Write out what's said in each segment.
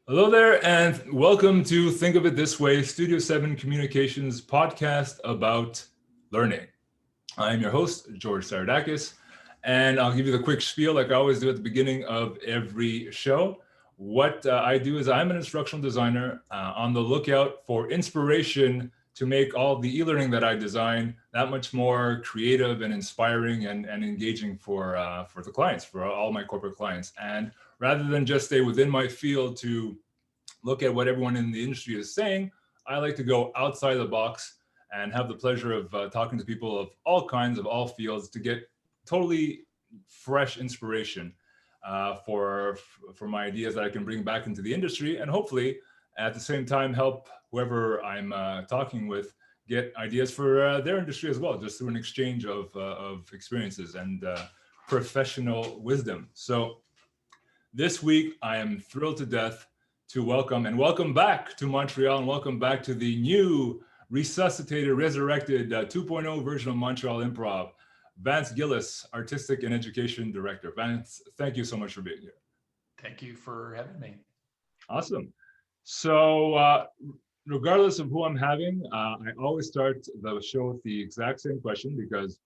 Hello there, and welcome to Think of It This Way, Studio 7 Communications podcast about learning. I'm your host, George Saradakis, and I'll give you the quick spiel like I always do at the beginning of every show. What I do is I'm an instructional designer on the lookout for inspiration to make all the e-learning that I design that much more creative and inspiring and engaging for the clients, for all my corporate clients. And rather than just stay within my field to look at what everyone in the industry is saying, I like to go outside the box and have the pleasure of talking to people of all kinds, of all fields, to get totally fresh inspiration for my ideas that I can bring back into the industry, and hopefully at the same time help whoever I'm talking with get ideas for their industry as well, just through an exchange of experiences and professional wisdom. So this week, I am thrilled to death to welcome back to Montreal, and welcome back to the new, resuscitated, resurrected 2.0 version of Montreal Improv, Vance Gillis, Artistic and Education Director. Vance, thank you so much for being here. Thank you for having me. Awesome. So regardless of who I'm having, I always start the show with the exact same question, because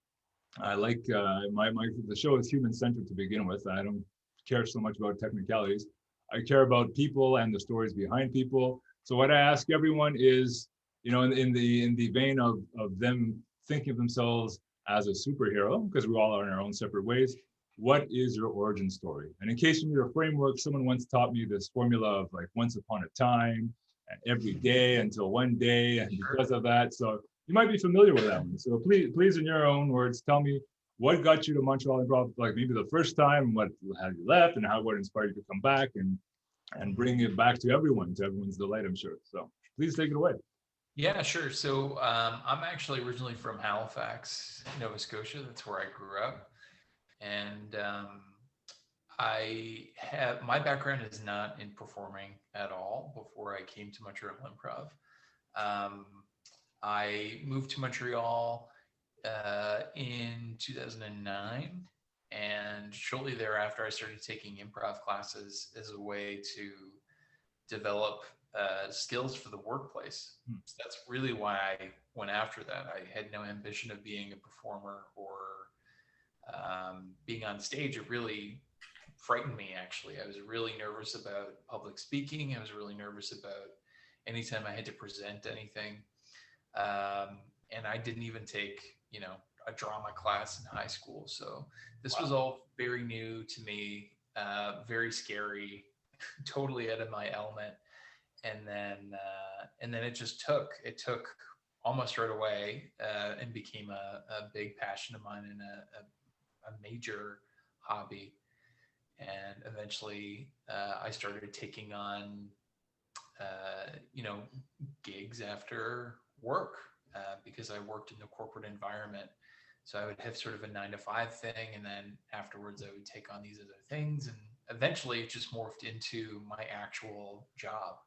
I like, the show is human-centered to begin with. I don't care so much about technicalities. I care about people and the stories behind people. So what I ask everyone is, in the vein of them thinking of themselves as a superhero, because we all are in our own separate ways, what is your origin story? And in case you need a framework, someone once taught me this formula of like once upon a time and every day until one day, and because of that. So you might be familiar with that one. So please, in your own words, tell me what got you to Montreal Improv, like maybe the first time, what had you left, and what inspired you to come back and bring it back to everyone's delight, I'm sure. So please take it away. Yeah, sure. So I'm actually originally from Halifax, Nova Scotia. That's where I grew up. And my background is not in performing at all before I came to Montreal Improv. I moved to Montreal in 2009, and shortly thereafter I started taking improv classes as a way to develop skills for the workplace. So that's really why I went after that. I had no ambition of being a performer or being on stage. It really frightened me, actually. I was really nervous about public speaking. I was really nervous about anytime I had to present anything. And I didn't even take, a drama class in high school. So this was all very new to me, very scary, totally out of my element. And then it took almost right away and became a big passion of mine and a major hobby. And eventually I started taking on, gigs after work. Because I worked in the corporate environment. So I would have sort of a 9-to-5 thing. And then afterwards I would take on these other things. And eventually it just morphed into my actual job.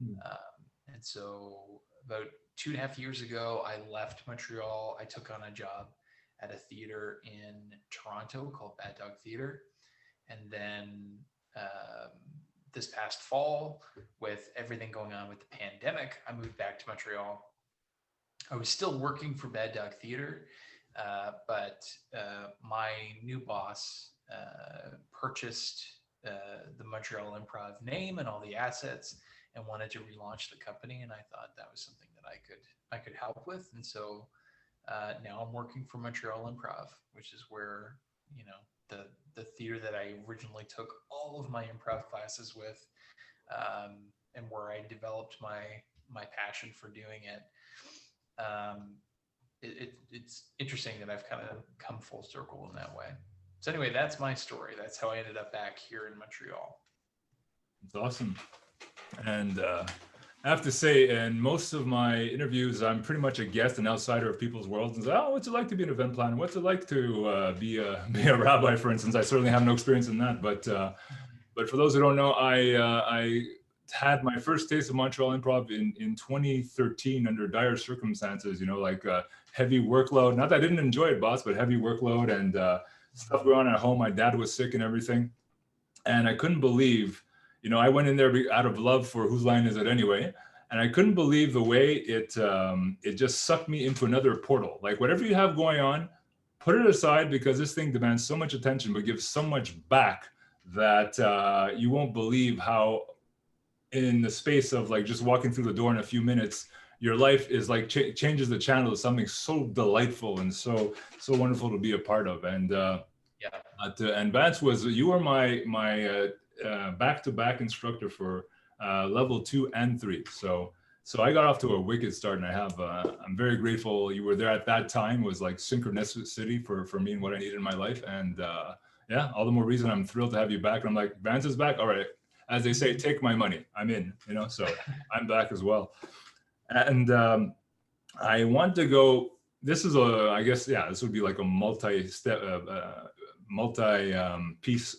And so about 2.5 years ago, I left Montreal. I took on a job at a theater in Toronto called Bad Dog Theater. And then this past fall, with everything going on with the pandemic, I moved back to Montreal. I was still working for Bad Dog Theater, but my new boss purchased the Montreal Improv name and all the assets and wanted to relaunch the company. And I thought that was something that I could help with. And so now I'm working for Montreal Improv, which is where, the theater that I originally took all of my improv classes with, and where I developed my passion for doing it. It's interesting that I've kind of come full circle in that way. So anyway, that's my story. That's how I ended up back here in Montreal. It's awesome. And I have to say, in most of my interviews, I'm pretty much a guest and outsider of people's worlds. And say, oh, what's it like to be an event planner? What's it like to be a rabbi, for instance? I certainly have no experience in that. But for those who don't know, I had my first taste of Montreal Improv in 2013 under dire circumstances, heavy workload. Not that I didn't enjoy it, boss, but heavy workload and stuff going on at home. My dad was sick and everything. And I couldn't believe I went in there out of love for Whose Line Is It Anyway? And I couldn't believe the way it just sucked me into another portal. Like whatever you have going on, put it aside because this thing demands so much attention, but gives so much back that you won't believe how in the space of like just walking through the door in a few minutes, your life is like changes the channel to something so delightful and so wonderful to be a part of. And and Vance, you were my back-to-back instructor for level 2 and 3. So I got off to a wicked start, and I'm very grateful you were there at that time. It was like synchronicity for me and what I needed in my life. And all the more reason I'm thrilled to have you back. And I'm like, Vance is back. All right. As they say, take my money. I'm in, so I'm back as well. And I want to go, this is this would be like a multi-step, multi-piece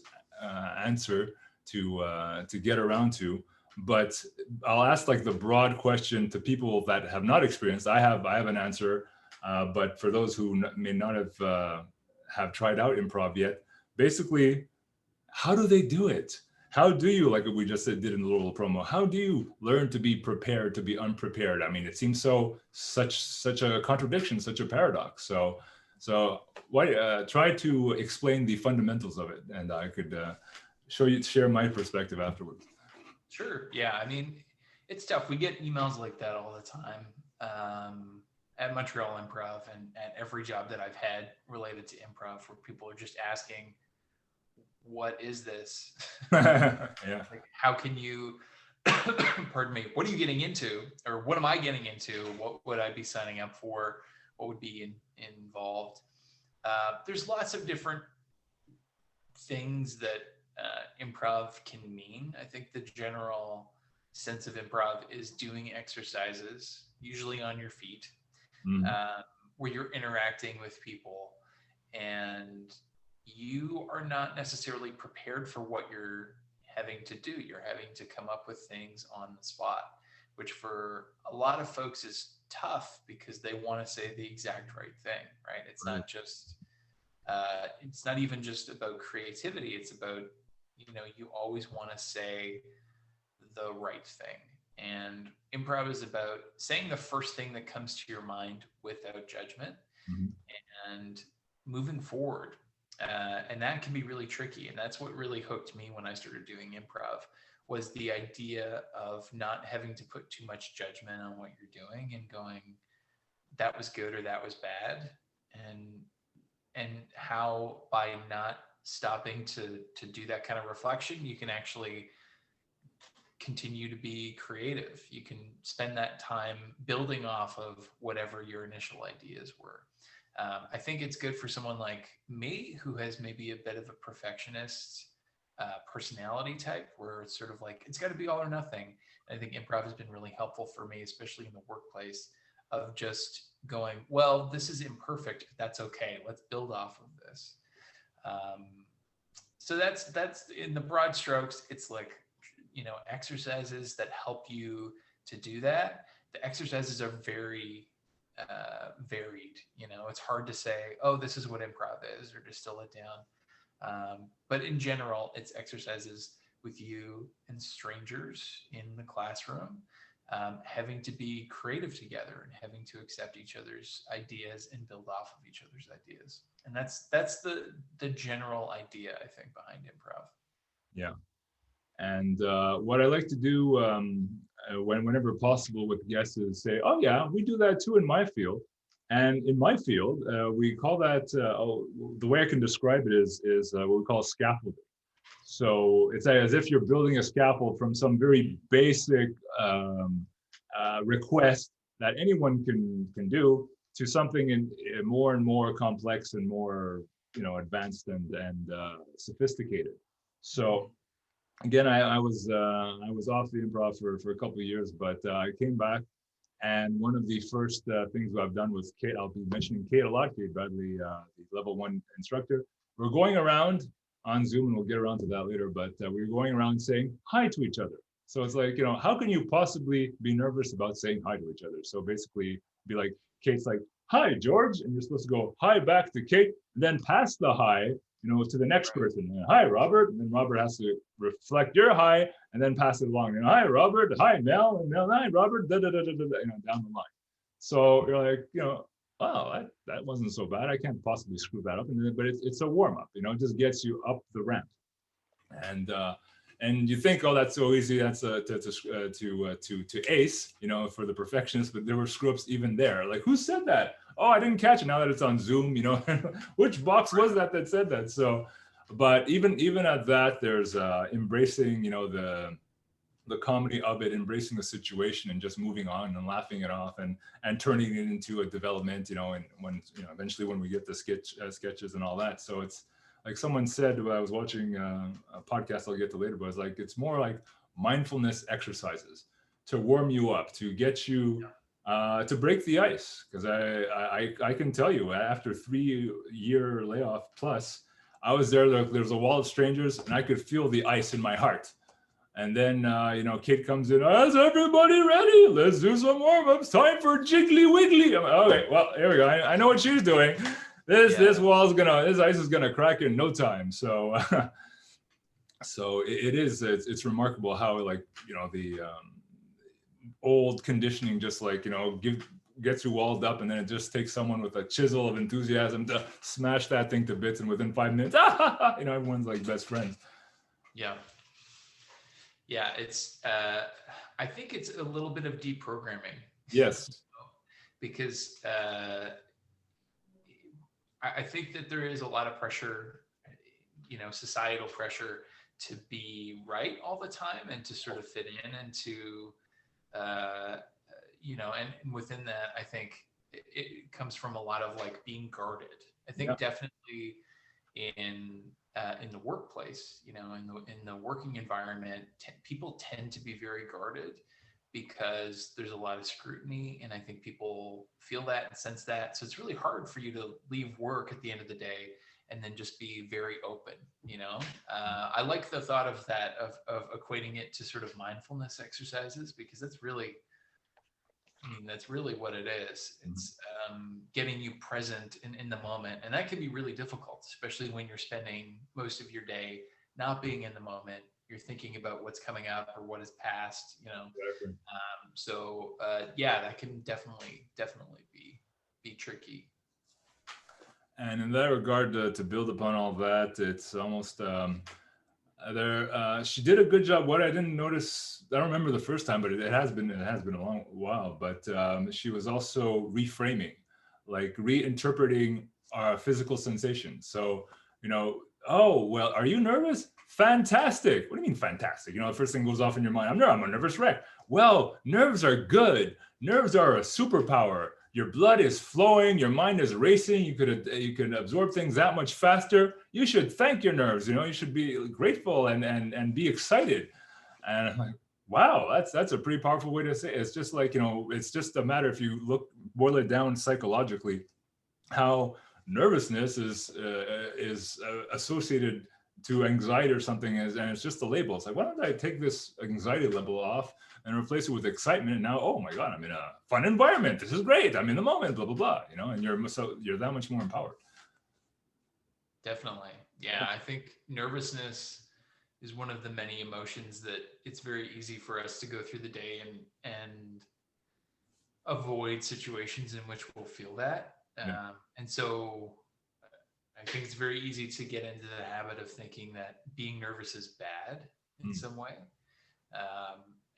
answer to get around to. But I'll ask like the broad question to people that have not experienced. I have an answer, but for those who may not have tried out improv yet, basically, how do they do it? How do you, like we just did in the little promo, how do you learn to be prepared to be unprepared? I mean, it seems such a contradiction, such a paradox. So try to explain the fundamentals of it, and I could share my perspective afterwards. Sure. Yeah. I mean, it's tough. We get emails like that all the time at Montreal Improv and at every job that I've had related to improv, where people are just asking, what is this? Like, how can you, pardon me, what are you getting into? Or what am I getting into? What would I be signing up for? What would be involved? There's lots of different things that improv can mean. I think the general sense of improv is doing exercises, usually on your feet, where you're interacting with people and you are not necessarily prepared for what you're having to do. You're having to come up with things on the spot, which for a lot of folks is tough because they want to say the exact right thing, right? It's not just, it's not even just about creativity. It's about, you always want to say the right thing. And improv is about saying the first thing that comes to your mind without judgment and moving forward. And that can be really tricky. And that's what really hooked me when I started doing improv, was the idea of not having to put too much judgment on what you're doing and going, that was good or that was bad. And how by not stopping to do that kind of reflection, you can actually continue to be creative. You can spend that time building off of whatever your initial ideas were. I think it's good for someone like me, who has maybe a bit of a perfectionist personality type, where it's sort of like, it's got to be all or nothing. And I think improv has been really helpful for me, especially in the workplace, of just going, well, this is imperfect, but that's okay. Let's build off of this. So that's in the broad strokes. It's like, exercises that help you to do that. The exercises are very varied. It's hard to say, oh, this is what improv is, or distill it down. But in general, it's exercises with you and strangers in the classroom, having to be creative together and having to accept each other's ideas and build off of each other's ideas. And that's the general idea, I think, behind improv. Yeah. And what I like to do whenever possible with guests is say, oh yeah, we do that too in my field. And in my field, we call that, the way I can describe it is what we call scaffolding. So it's as if you're building a scaffold from some very basic request that anyone can do to something in more and more complex and more advanced and sophisticated. So again, I was off the improv for a couple of years, but I came back, and one of the first things I've done with Kate, I'll be mentioning Kate a lot, Kate Bradley, the level 1 instructor. We're going around on Zoom, and we'll get around to that later, but we were going around saying hi to each other. So it's like, how can you possibly be nervous about saying hi to each other? So basically, be like, Kate's like, hi, George, and you're supposed to go hi back to Kate, and then pass the hi to the next Right. person. Hi, Robert. And then Robert has to reflect your hi and then pass it along. And hi, Robert. Hi, Mel. And Mel, hi, Robert. Da, da, da, da, da, down the line. So you're like, oh, that wasn't so bad. I can't possibly screw that up. But it's a warm up. It just gets you up the ramp. And and you think, oh, that's so easy. That's to ace, for the perfectionists. But there were screw ups even there. Like, who said that? Oh, I didn't catch it. Now that it's on Zoom, which box was that said that? So, but even at that, there's embracing, the comedy of it, embracing the situation, and just moving on and laughing it off, and turning it into a development, and when eventually when we get the sketches and all that. So it's like someone said when I was watching a podcast I'll get to later, but it's like it's more like mindfulness exercises to warm you up, to get you to break the ice. Because I can tell you, after 3-year layoff plus, I was there. There's a wall of strangers, and I could feel the ice in my heart. And then, Kate comes in, is everybody ready? Let's do some warm-ups. Time for Jiggly Wiggly. I'm like, okay, well, here we go. I know what she's doing. This ice is gonna crack in no time. So, so it's remarkable how, like, the old conditioning just, like, gets you walled up, and then it just takes someone with a chisel of enthusiasm to smash that thing to bits, and within 5 minutes, everyone's like best friends. Yeah. Yeah, it's. I think it's a little bit of deprogramming. Yes. Because I think that there is a lot of pressure, societal pressure to be right all the time and to sort of fit in, and to, and within that, I think it comes from a lot of, like, being guarded. I think definitely in the workplace, in the working environment, people tend to be very guarded because there's a lot of scrutiny, and I think people feel that and sense that. So it's really hard for you to leave work at the end of the day and then just be very open. I like the thought of that, of equating it to sort of mindfulness exercises, because that's really what it is. It's getting you present in the moment. And that can be really difficult, especially when you're spending most of your day not being in the moment. You're thinking about what's coming up or what is past, Exactly. That can definitely be tricky. And in that regard, to build upon all that, it's almost she did a good job. What I didn't notice, I don't remember the first time, but it has been a long while. But she was also reframing, like reinterpreting our physical sensations. So, oh, well, are you nervous? Fantastic. What do you mean fantastic? The first thing goes off in your mind. I'm a nervous wreck. Well, nerves are good. Nerves are a superpower. Your blood is flowing, your mind is racing. You can absorb things that much faster. You should thank your nerves. You should be grateful and be excited. And I'm like, wow, that's a pretty powerful way to say it. It's just like, it's just a matter, if you boil it down psychologically, how nervousness is associated to anxiety or something, and it's just a label. It's like, why don't I take this anxiety level off and replace it with excitement? And now, oh my God, I'm in a fun environment. This is great. I'm in the moment, blah, blah, blah, and you're that much more empowered. Definitely. Yeah. I think nervousness is one of the many emotions that it's very easy for us to go through the day and avoid situations in which we'll feel that. And so I think it's very easy to get into the habit of thinking that being nervous is bad in some way.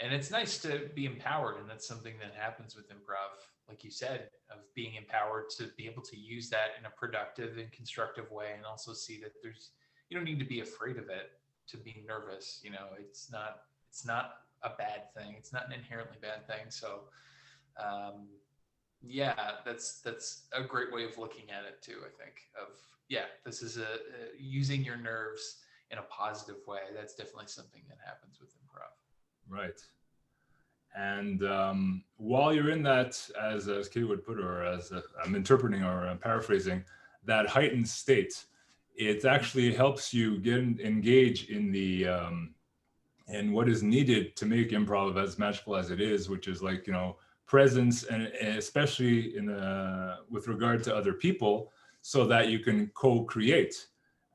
And it's nice to be empowered. And that's something that happens with improv, like you said, of being empowered to be able to use that in a productive and constructive way. And also see that you don't need to be afraid of it to be nervous. It's not a bad thing. It's not an inherently bad thing. So, that's a great way of looking at it too. I think this is using your nerves in a positive way. That's definitely something that happens with improv. Right. And while you're in that, as Kate would put, or as I'm interpreting or paraphrasing, that heightened state, it actually helps you engage in the in what is needed to make improv as magical as it is, which is like, presence, and especially with regard to other people, so that you can co-create.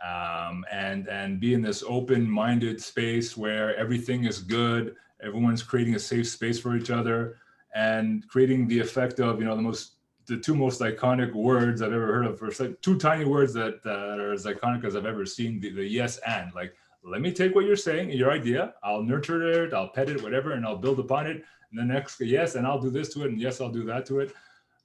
and be in this open-minded space where everything is good. Everyone's creating a safe space for each other, and creating the effect of, the two most iconic words I've ever heard of, or two tiny words that are as iconic as I've ever seen, the yes and. Like, let me take what you're saying, your idea, I'll nurture it, I'll pet it, whatever, and I'll build upon it. And the next, yes, and I'll do this to it, and yes, I'll do that to it.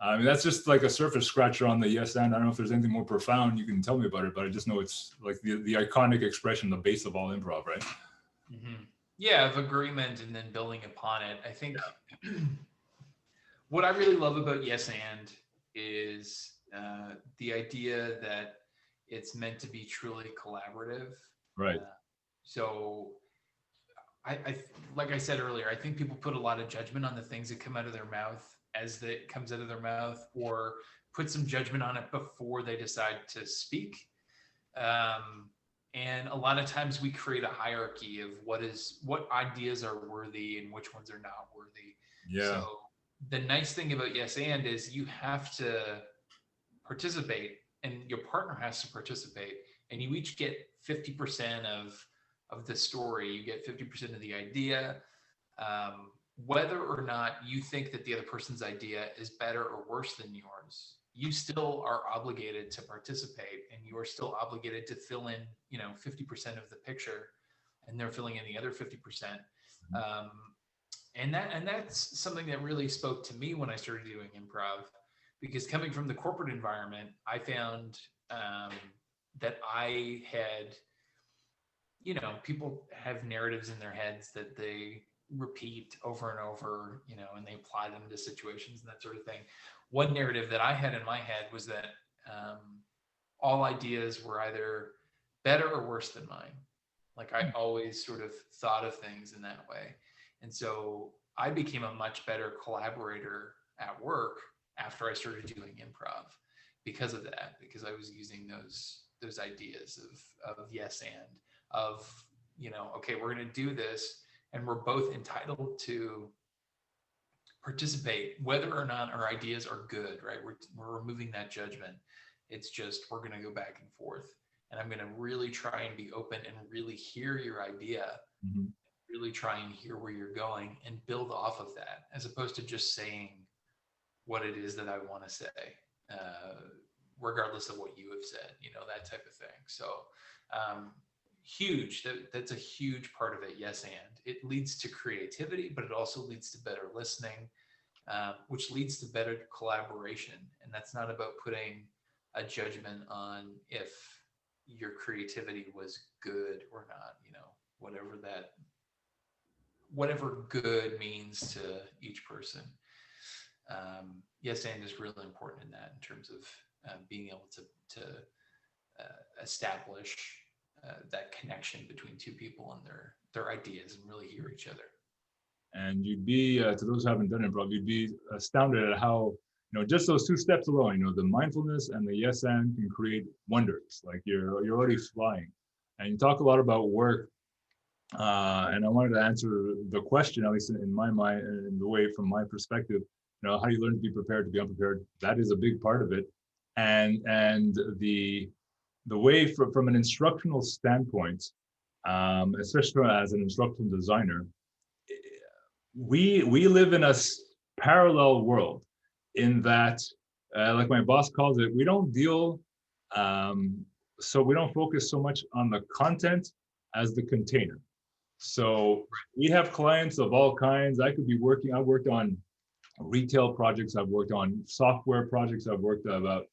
I mean, that's just like a surface scratcher on the yes and. I don't know if there's anything more profound you can tell me about it, but I just know it's like the iconic expression, the base of all improv, right? Mm-hmm. Yeah, of agreement and then building upon it. I think what I really love about yes and is the idea that it's meant to be truly collaborative. Right. So I like I said earlier, I think people put a lot of judgment on the things that come out of their mouth as that comes out of their mouth, or put some judgment on it before they decide to speak. And a lot of times we create a hierarchy of what ideas are worthy and which ones are not worthy. Yeah. So the nice thing about yes and is you have to participate, and your partner has to participate, and you each get 50% of the story. You get 50% of the idea. Whether or not you think that the other person's idea is better or worse than yours, you still are obligated to participate, and you are still obligated to fill in, 50% of the picture, and they're filling in the other 50%. And that's something that really spoke to me when I started doing improv, because coming from the corporate environment, I found that I had, people have narratives in their heads that they repeat over and over, and they apply them to situations and that sort of thing. One narrative that I had in my head was that all ideas were either better or worse than mine. Like, I always sort of thought of things in that way. And so I became a much better collaborator at work after I started doing improv because of that, because I was using those ideas of yes and, of, okay, we're going to do this, and we're both entitled to participate, whether or not our ideas are good, right? We're removing that judgment. It's just, we're going to go back and forth, and I'm going to really try and be open and really hear your idea, really try and hear where you're going and build off of that, as opposed to just saying what it is that I want to say, regardless of what you have said, that type of thing. So huge, that's a huge part of it. Yes and it leads to creativity, but it also leads to better listening, which leads to better collaboration. And that's not about putting a judgment on if your creativity was good or not, whatever good means to each person. Yes and is really important in that, in terms of being able to establish that connection between two people and their ideas, and really hear each other. And you'd be, to those who haven't done improv, you'd be astounded at how, just those two steps alone, the mindfulness and the yes and can create wonders. Like, you're already flying. And you talk a lot about work. And I wanted to answer the question, at least in my mind, in the way from my perspective, how do you learn to be prepared to be unprepared? That is a big part of it. And the way from an instructional standpoint, especially as an instructional designer, we live in a parallel world, in that, like my boss calls it, we don't deal, so we don't focus so much on the content as the container. So we have clients of all kinds. I worked on retail projects, I've worked on software projects, I've worked about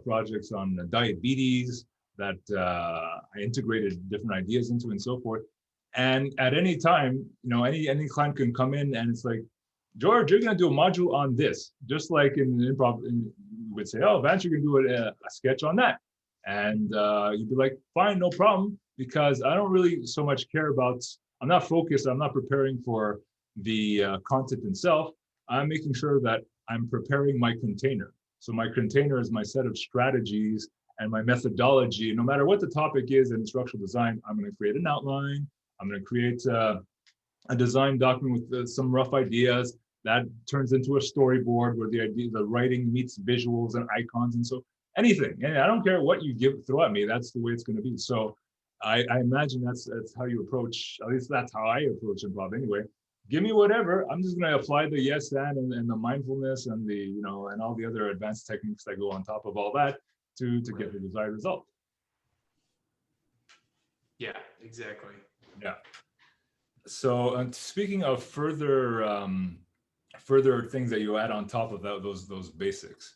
projects on diabetes that I integrated different ideas into, and so forth. And at any time, any client can come in and it's like, George, you're going to do a module on this, just like in improv, you would say, oh, Vance, you're going to do a sketch on that. And you'd be like, fine, no problem, because I don't really so much care about, I'm not focused, I'm not preparing for the content itself. I'm making sure that I'm preparing my container. So my container is my set of strategies and my methodology. No matter what the topic is in instructional design, I'm going to create an outline. I'm going to create a design document with some rough ideas that turns into a storyboard where the writing meets visuals and icons. And so anything. And I don't care what you throw at me. That's the way it's going to be. So I imagine that's how you approach. At least that's how I approach improv anyway. Give me whatever. I'm just going to apply the yes and the mindfulness and the and all the other advanced techniques that go on top of all that to get the desired result. Yeah, exactly. Yeah. So speaking of further things that you add on top of those basics,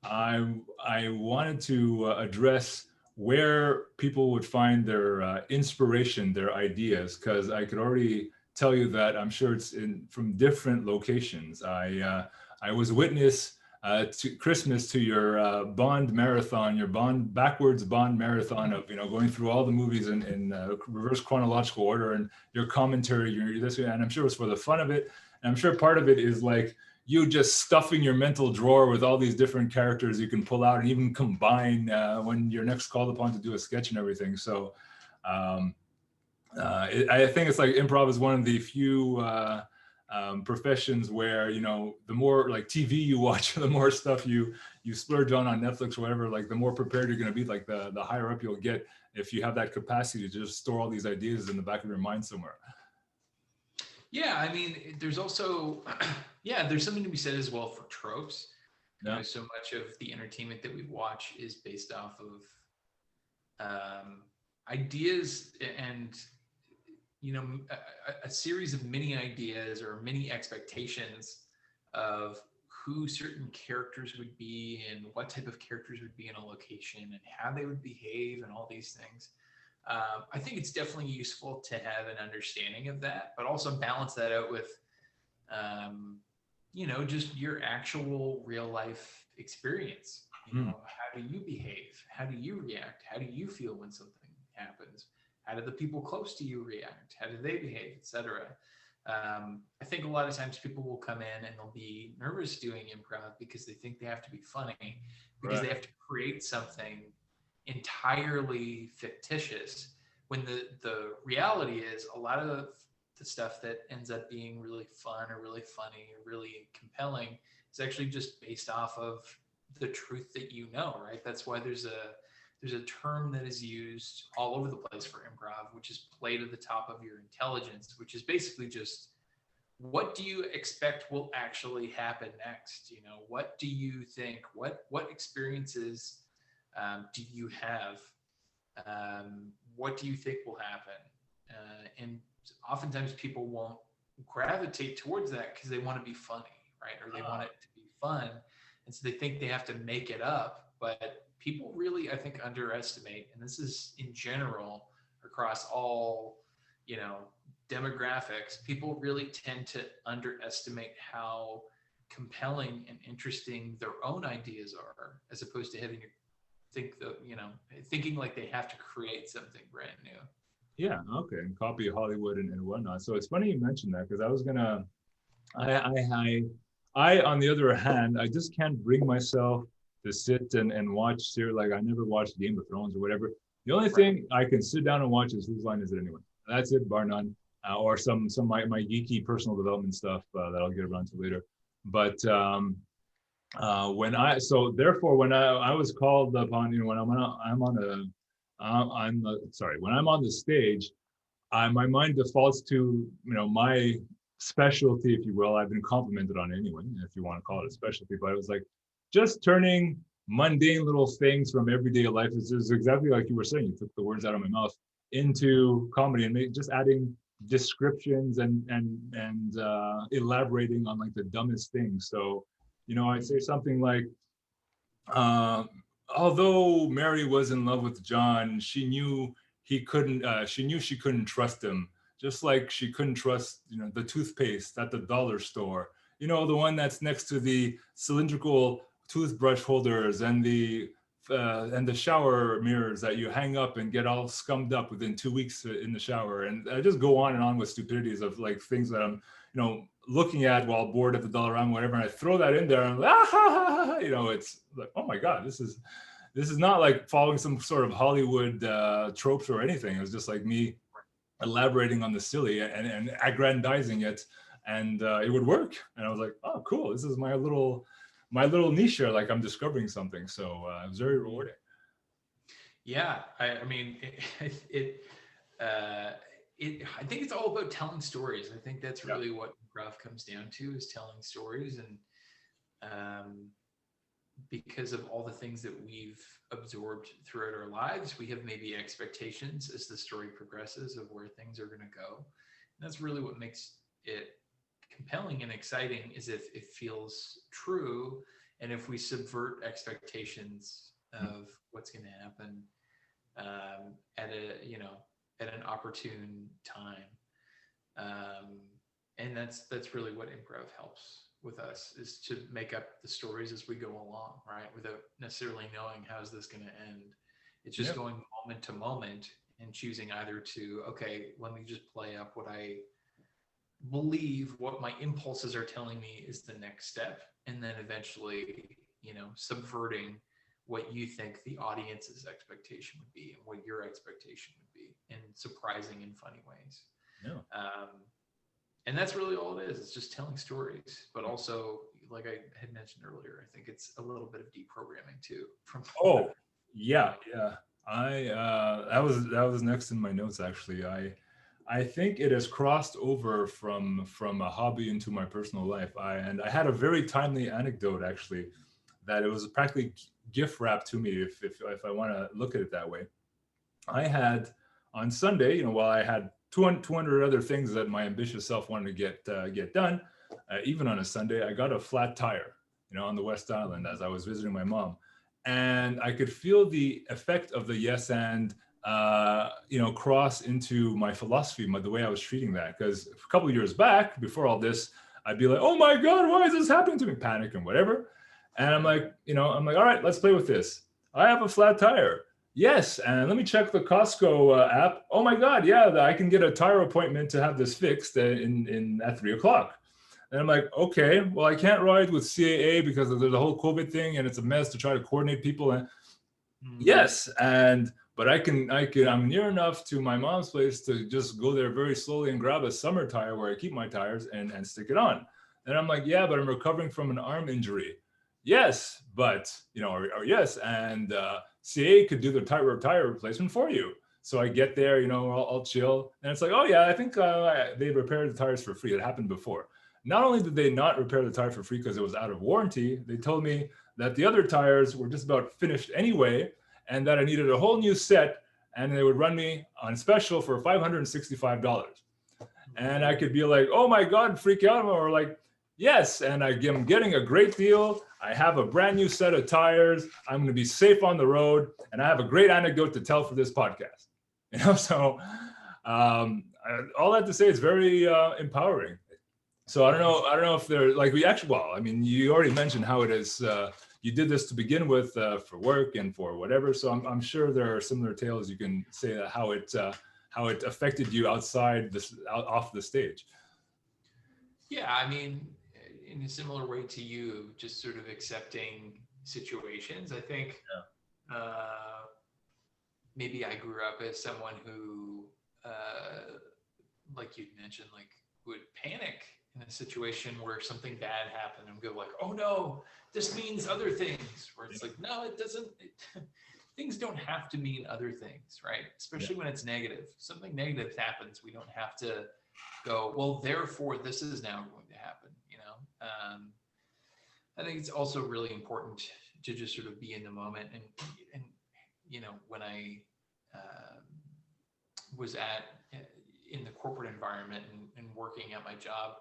I wanted to address where people would find their inspiration, their ideas, because I could already tell you that I'm sure it's from different locations. I was witness to Christmas to your Bond marathon, your backwards Bond marathon of going through all the movies in reverse chronological order, and your commentary, and I'm sure it was for the fun of it. And I'm sure part of it is like you just stuffing your mental drawer with all these different characters you can pull out and even combine when you're next called upon to do a sketch and everything. So I think it's like improv is one of the few professions where the more like TV you watch, the more stuff you splurge on Netflix or whatever, like the more prepared you're going to be, like the higher up you'll get if you have that capacity to just store all these ideas in the back of your mind somewhere. Yeah, I mean, there's also, there's something to be said as well for tropes. Yeah. So much of the entertainment that we watch is based off of ideas and, a series of mini ideas or mini expectations of who certain characters would be and what type of characters would be in a location and how they would behave and all these things. I think it's definitely useful to have an understanding of that, but also balance that out with, just your actual real life experience. How do you behave? How do you react? How do you feel when something happens? How do the people close to you react? How do they behave, etc.? I think a lot of times people will come in and they'll be nervous doing improv because they think they have to be funny, because they have to create something entirely fictitious, when the reality is a lot of the stuff that ends up being really fun or really funny or really compelling is actually just based off of the truth that right? That's why there's a term that is used all over the place for improv, which is play to the top of your intelligence, which is basically just, what do you expect will actually happen next? What do you think, what experiences do you have? What do you think will happen? And oftentimes people won't gravitate towards that because they want to be funny, right? Or they want it to be fun. And so they think they have to make it up. But people really, I think, underestimate, and this is in general across all, demographics, people really tend to underestimate how compelling and interesting their own ideas are, as opposed to having thinking like they have to create something brand new. Yeah, okay, and copy Hollywood and whatnot. So it's funny you mentioned that, because I was gonna, I on the other hand, I just can't bring myself to sit and watch series. Like I never watched Game of Thrones or whatever. The only thing I can sit down and watch is Whose Line Is It Anyway? That's it, bar none. Or some my geeky personal development stuff that I'll get around to later. But when I was called upon, when I'm on the stage, my mind defaults to my specialty, if you will. I've been complimented on it anyway, if you want to call it a specialty, but it was like just turning mundane little things from everyday life. Is exactly like you were saying. You took the words out of my mouth into comedy and just adding descriptions and elaborating on like the dumbest things. So I'd say something like, although Mary was in love with John, she knew she couldn't trust him, just like she couldn't trust the toothpaste at the dollar store, the one that's next to the cylindrical toothbrush holders and the shower mirrors that you hang up and get all scummed up within 2 weeks in the shower. And I just go on and on with stupidities of like things that I'm looking at while bored at the Dollarama, whatever, and I throw that in there, and it's like, oh my God, this is not like following some sort of Hollywood tropes or anything. It was just like me elaborating on the silly and aggrandizing it, and it would work. And I was like, oh, cool, this is my little my little niche here, like I'm discovering something. So it was very rewarding. Yeah, I mean, uh, I think it's all about telling stories. I think that's Yeah. really what improv comes down to, is telling stories. And because of all the things that we've absorbed throughout our lives, we have maybe expectations as the story progresses of where things are going to go. And that's really what makes it compelling and exciting, is if it feels true, and if we subvert expectations of what's going to happen at a, at an opportune time. And that's really what improv helps with us, is to make up the stories as we go along, right? Without necessarily knowing how's this going to end. It's just going moment to moment and choosing either to, okay, let me just play up what I believe, what my impulses are telling me is the next step, and then eventually, subverting what you think the audience's expectation would be and what your expectation would be, in surprising and funny ways. Yeah. And that's really all it is. It's just telling stories, but also, like I had mentioned earlier, I think it's a little bit of deprogramming too. Oh, yeah. That was next in my notes, actually. I think it has crossed over from a hobby into my personal life. And I had a very timely anecdote, actually, that it was practically gift wrapped to me, if I want to look at it that way. I had on Sunday, while I had 200 other things that my ambitious self wanted to get done, even on a Sunday, I got a flat tire, on the West Island as I was visiting my mom, and I could feel the effect of the yes and cross into my philosophy, the way I was treating that. Because a couple of years back, before all this, I'd be like, oh my God, why is this happening to me? Panic and whatever. And I'm like, all right, let's play with this. I have a flat tire. Yes, and let me check the Costco app. Oh my God, yeah, I can get a tire appointment to have this fixed in at 3:00. And I'm like, okay, well, I can't ride with CAA because there's a whole COVID thing and it's a mess to try to coordinate people. And yes, but I'm near enough to my mom's place to just go there very slowly and grab a summer tire where I keep my tires and stick it on. And I'm like, yeah, but I'm recovering from an arm injury. Yes, but or yes, and CA could do the tire replacement for you. So I get there, I'll chill, and it's like, oh yeah, I think they repaired the tires for free. It happened before. Not only did they not repair the tire for free because it was out of warranty, they told me that the other tires were just about finished anyway, and that I needed a whole new set, and they would run me on special for $565. And I could be like, oh my God, freak out, or like, yes, and I'm getting a great deal. I have a brand new set of tires. I'm going to be safe on the road, and I have a great anecdote to tell for this podcast. So all that to say, it's very empowering. So I don't know if they're like you already mentioned how it is. You did this to begin with for work and for whatever. So I'm sure there are similar tales you can say that how it affected you off the stage. Yeah, I mean, in a similar way to you, just sort of accepting situations. I think maybe I grew up as someone who, like you'd mentioned, like would panic in a situation where something bad happened and go like, oh no, this means other things. Where it's like, no, it doesn't. Things don't have to mean other things, right? Especially when it's negative. Something negative happens, we don't have to go, well, therefore this is now going to happen. I think it's also really important to just sort of be in the moment. And when I was in the corporate environment and working at my job,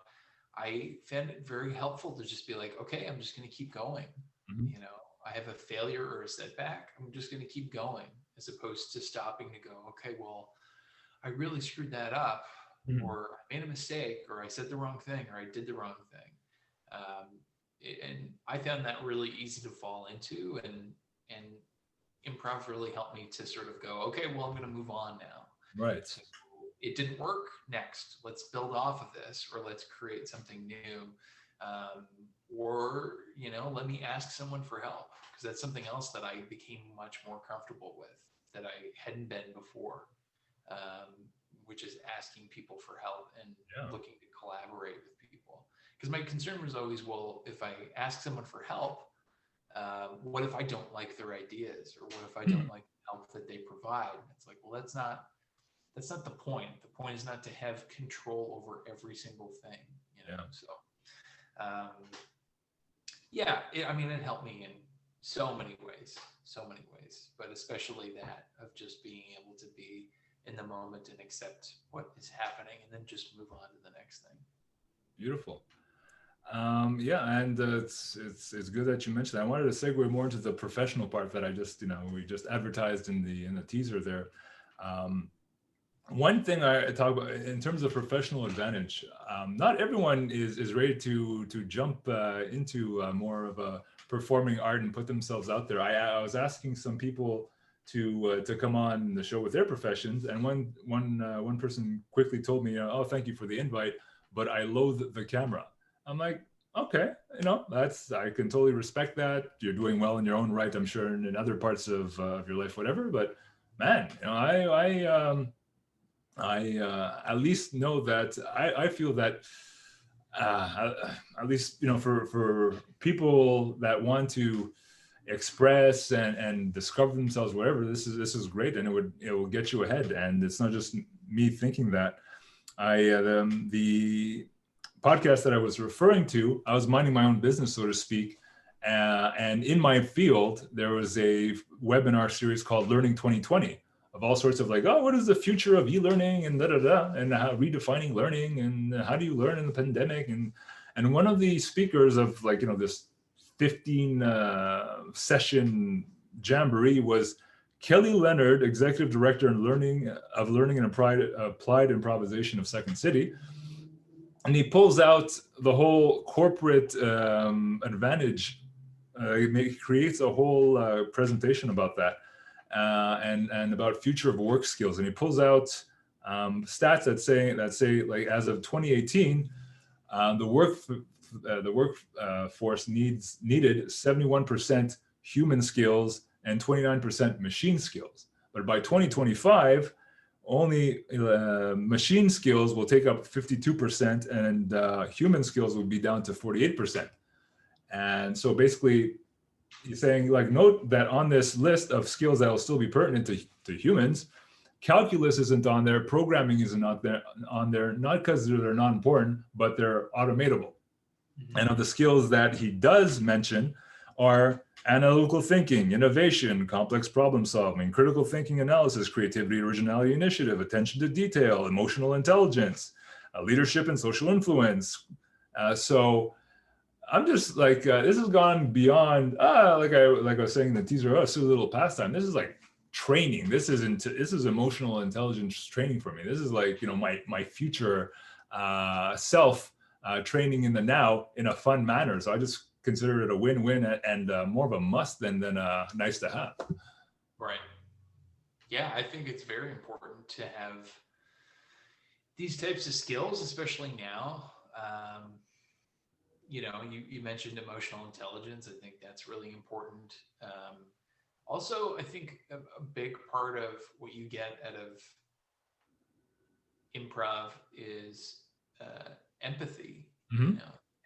I found it very helpful to just be like, okay, I'm just going to keep going. Mm-hmm. I have a failure or a setback, I'm just going to keep going, as opposed to stopping to go, okay, well, I really screwed that up, or I made a mistake, or I said the wrong thing, or I did the wrong thing. And I found that really easy to fall into, and improv really helped me to sort of go, okay, well, I'm going to move on now. Right. So it didn't work. Next, let's build off of this, or let's create something new. Or, let me ask someone for help, because that's something else that I became much more comfortable with that I hadn't been before, which is asking people for help and looking to collaborate with people. Because because my concern was always, well, if I ask someone for help, what if I don't like their ideas, or what if I don't like the help that they provide? It's like, well, that's not the point. The point is not to have control over every single thing, So, I mean, it helped me in so many ways, but especially that of just being able to be in the moment and accept what is happening, and then just move on to the next thing. Beautiful. Yeah, and it's good that you mentioned that. I wanted to segue more into the professional part that I just, we just advertised in the teaser there. One thing I talk about in terms of professional advantage, not everyone is ready to jump into more of a performing art and put themselves out there. I was asking some people to come on the show with their professions, and one person quickly told me, oh, thank you for the invite, but I loathe the camera. I'm like, okay, I can totally respect that. You're doing well in your own right, I'm sure, in other parts of your life, whatever. But man, I at least know that I feel that at least for people that want to express and discover themselves, whatever, this is great, and it will get you ahead. And it's not just me thinking that. The podcast that I was referring to, I was minding my own business, so to speak, and in my field there was a webinar series called Learning 2020 of all sorts of like, oh, what is the future of e-learning and and how redefining learning and how do you learn in the pandemic, and one of the speakers of this 15 session jamboree was Kelly Leonard, Executive Director in Learning and Applied Improvisation of Second City. And he pulls out the whole corporate advantage. He creates a whole presentation about that and about future of work skills. And he pulls out stats that say like as of 2018, the workforce needed 71% human skills and 29% machine skills. But by 2025, only machine skills will take up 52%, and human skills will be down to 48%. And so basically, he's saying, like, note that on this list of skills that will still be pertinent to humans, calculus isn't on there, programming isn't on there, not because they're not important, but they're automatable. Mm-hmm. And of the skills that he does mention are analytical thinking, innovation, complex problem solving, critical thinking, analysis, creativity, originality, initiative, attention to detail, emotional intelligence, leadership and social influence. So I'm just like, this has gone beyond, like I was saying in the teaser, so little pastime. This is like training. This is emotional intelligence training for me. This is like, my future self training in the now in a fun manner. So I just consider it a win-win and more of a must than nice to have. Right. Yeah, I think it's very important to have these types of skills, especially now. You mentioned emotional intelligence. I think that's really important. Also, I think a big part of what you get out of improv is empathy. Mm-hmm.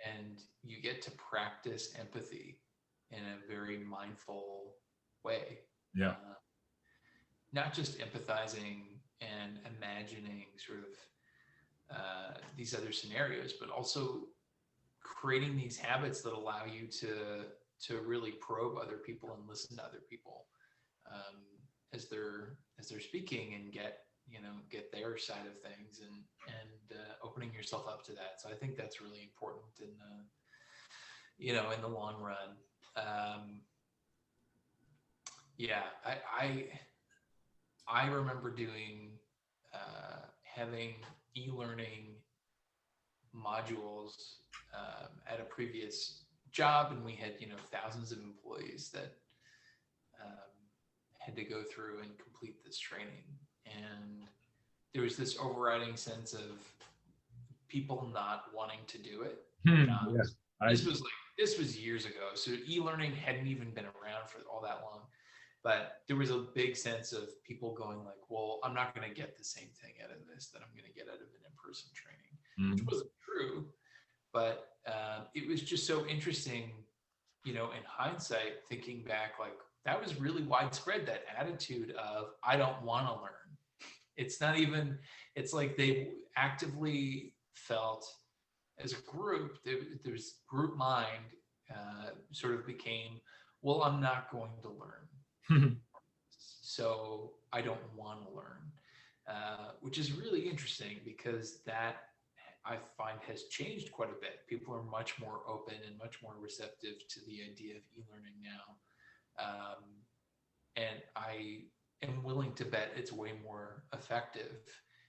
And you get to practice empathy in a very mindful way. Yeah. Not just empathizing and imagining sort of these other scenarios, but also creating these habits that allow you to really probe other people and listen to other people as they're speaking, and get their side of things, and opening yourself up to that. So I think that's really important in the long run. I remember having e-learning modules at a previous job, and we had thousands of employees that had to go through and complete this training, and there was this overriding sense of people not wanting to do it. Yes. This was years ago, so e-learning hadn't even been around for all that long, but there was a big sense of people going like, well, I'm not going to get the same thing out of this that I'm going to get out of an in-person training, which wasn't true. But it was just so interesting, in hindsight, thinking back, like that was really widespread, that attitude of, I don't want to learn. It's not even, it's like they actively felt as a group, there's group mind sort of became, well, I'm not going to learn. So I don't want to learn, which is really interesting because that I find has changed quite a bit. People are much more open and much more receptive to the idea of e-learning now. And I am willing to bet it's way more effective,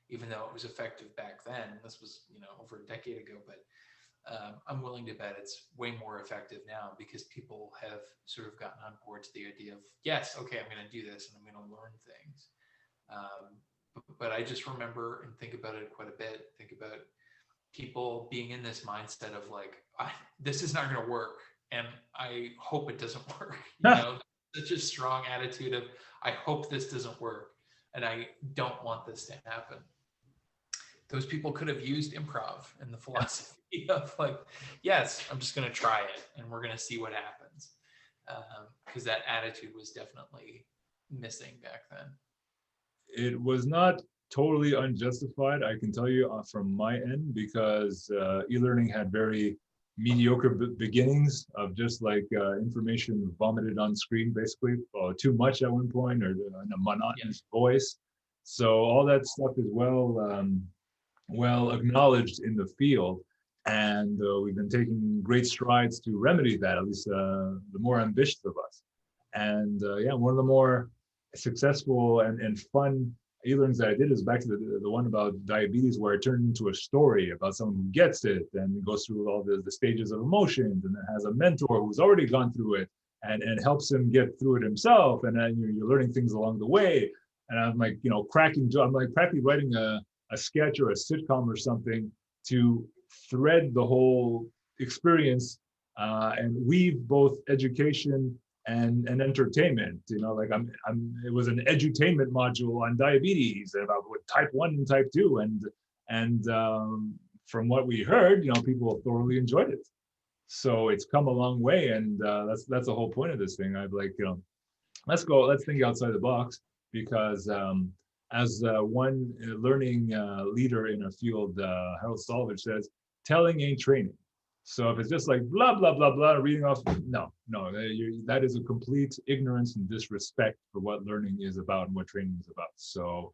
even though it was effective back then. This was, over a decade ago, but I'm willing to bet it's way more effective now because people have sort of gotten on board to the idea of, yes, okay, I'm going to do this and I'm going to learn things. But I just remember and think about it quite a bit. Think about people being in this mindset of like, this is not going to work, and I hope it doesn't work. Such a strong attitude of, I hope this doesn't work, and I don't want this to happen. Those people could have used improv and the philosophy of like, yes, I'm just going to try it and we're going to see what happens. Because that attitude was definitely missing back then. It was not totally unjustified, I can tell you from my end, because e-learning had very mediocre beginnings of just like information vomited on screen, basically, too much at one point, or in a monotonous voice. So all that stuff is well acknowledged in the field, and we've been taking great strides to remedy that, at least the more ambitious of us. And one of the more successful and fun e-learnings that I did is back to the one about diabetes, where it turned into a story about someone who gets it and goes through all the stages of emotions, and then has a mentor who's already gone through it and helps him get through it himself. And then you're learning things along the way. And I'm like, I'm like practically writing a sketch or a sitcom or something to thread the whole experience and weave both education and entertainment. Like it was an edutainment module on diabetes about what type 1 and type 2, and from what we heard, people thoroughly enjoyed it. So it's come a long way, and that's the whole point of this thing. I'd like, let's think outside the box, because as one learning leader in a field, Harold Stolovich, says, telling ain't training. So if it's just like blah, blah, blah, blah, reading off, no, that is a complete ignorance and disrespect for what learning is about and what training is about. So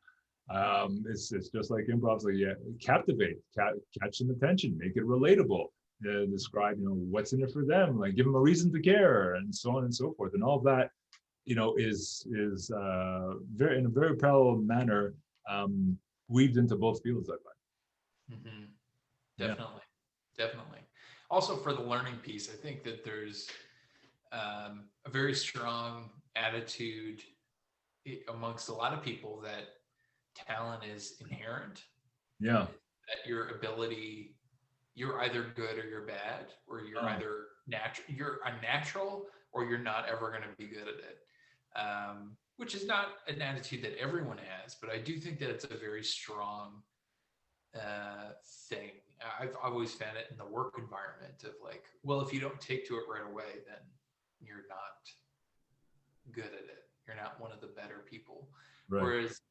it's just like improv, like, captivate, catch some attention, make it relatable, describe, what's in it for them, like give them a reason to care, and so on and so forth. And all of that, is very, in a very parallel manner, weaved into both fields, I find. Mm-hmm. Definitely. Also, for the learning piece, I think that there's a very strong attitude amongst a lot of people that talent is inherent. Yeah. That your ability, you're either good or you're bad, or you're either you're unnatural, or you're not ever going to be good at it. Which is not an attitude that everyone has, but I do think that it's a very strong thing. I've always found it in the work environment of like, well, if you don't take to it right away, then you're not good at it. You're not one of the better people. Right. Whereas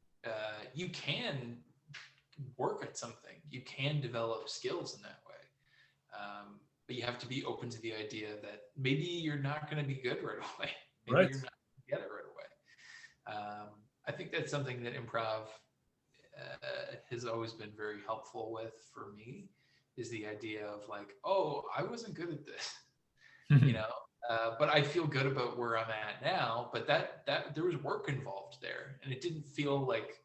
you can work at something, you can develop skills in that way. But you have to be open to the idea that maybe you're not going to be good right away. Maybe you're not going to get it right away. I think that's something that improv has always been very helpful with for me, is the idea of like, oh, I wasn't good at this, but I feel good about where I'm at now. But that there was work involved there, and it didn't feel like,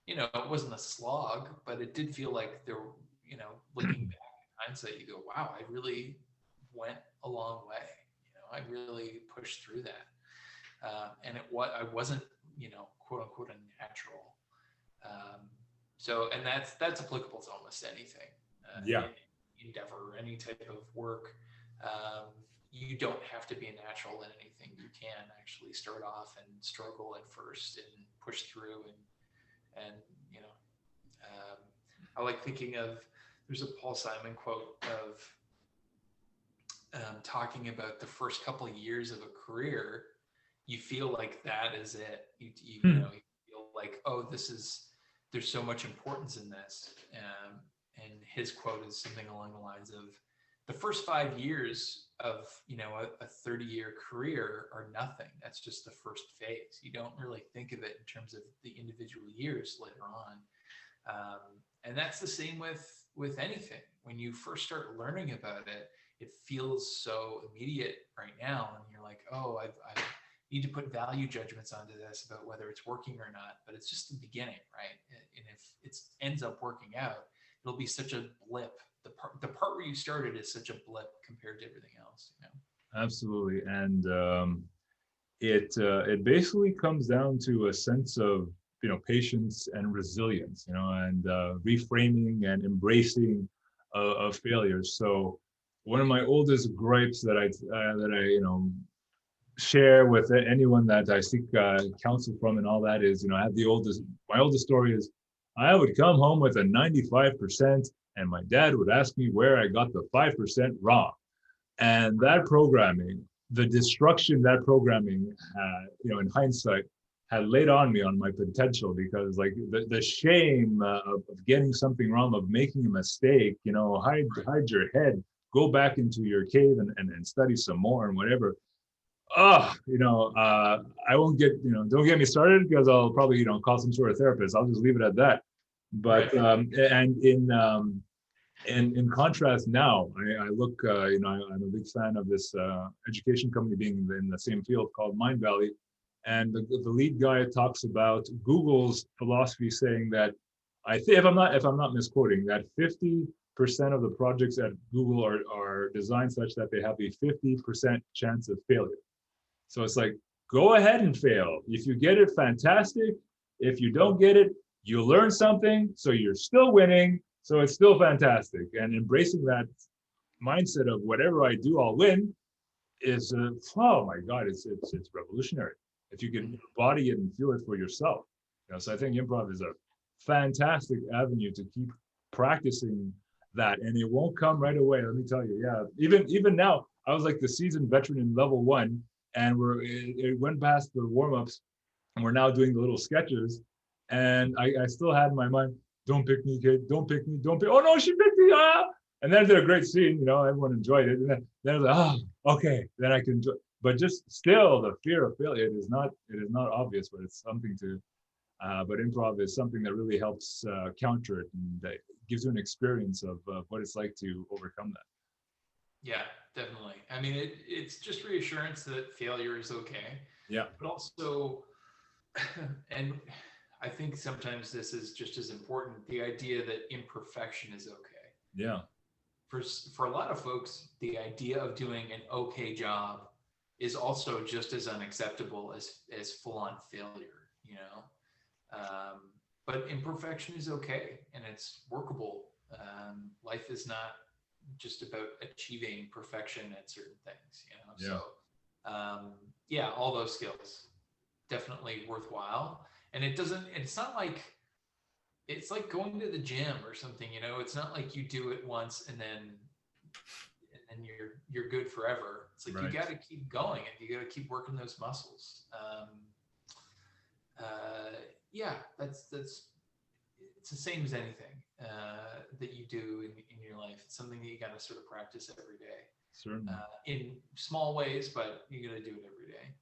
it wasn't a slog, but it did feel like there, looking back in hindsight, you go, wow, I really went a long way. I really pushed through that. And I wasn't, quote unquote, a natural. So, and that's applicable to almost anything. Endeavor, any type of work. You don't have to be a natural in anything. You can actually start off and struggle at first and push through, and I like thinking of, there's a Paul Simon quote of, talking about the first couple of years of a career, you feel like that is it. You feel like, oh, there's so much importance in this. And his quote is something along the lines of, the first 5 years of, a 30-year career are nothing. That's just the first phase. You don't really think of it in terms of the individual years later on. And that's the same with anything. When you first start learning about it, it feels so immediate right now. And you're like, oh, I need to put value judgments onto this about whether it's working or not. But it's just the beginning, right? And if it ends up working out, it'll be such a blip. The part where you started is such a blip compared to everything else. Absolutely. And it basically comes down to a sense of patience and resilience, and reframing and embracing of failures. So one of my oldest gripes that I share with anyone that I seek counsel from and all that is, I have my oldest story is, I would come home with a 95% and my dad would ask me where I got the 5% wrong. And that programming, the destruction that programming, in hindsight, had laid on me on my potential, because like the shame of getting something wrong, of making a mistake, hide your head, go back into your cave and study some more and whatever. I won't don't get me started, because I'll probably, call some sort of therapist. I'll just leave it at that. But, and in contrast now, I look, I'm a big fan of this education company being in the same field called Mind Valley. And the lead guy talks about Google's philosophy, saying that, I think, if I'm not misquoting, that 50% of the projects at Google are designed such that they have a 50% chance of failure. So it's like, go ahead and fail. If you get it, fantastic. If you don't get it, you learn something, so you're still winning. So it's still fantastic. And embracing that mindset of whatever I do, I'll win is, oh my God, it's revolutionary. If you can embody it and feel it for yourself. So I think improv is a fantastic avenue to keep practicing that. And it won't come right away. Let me tell you. Yeah. Even now, I was like the seasoned veteran in level 1, and it went past the warm-ups, and we're now doing the little sketches. And I still had in my mind, don't pick me, kid, don't pick me, don't pick. Oh no, she picked me. Ah! And then I did a great scene, everyone enjoyed it. And then I was like, oh, okay, then I can enjoy. But just still, the fear of failure, it is not obvious, but it's something to, but improv is something that really helps counter it, and that gives you an experience of what it's like to overcome that. Yeah, definitely. I mean, it's just reassurance that failure is okay. Yeah. But also, and I think sometimes this is just as important, the idea that imperfection is okay. Yeah. For a lot of folks, the idea of doing an okay job is also just as unacceptable as full-on failure, but imperfection is okay, and it's workable. Life is not just about achieving perfection at certain things, Yeah. So all those skills definitely worthwhile. And it's not like, it's like going to the gym or something, it's not like you do it once and then you're good forever. It's like, right, you got to keep going, and you got to keep working those muscles. That's it's the same as anything that you do in your life. It's something that you got to sort of practice every day. Certainly. In small ways, but you got to do it every day.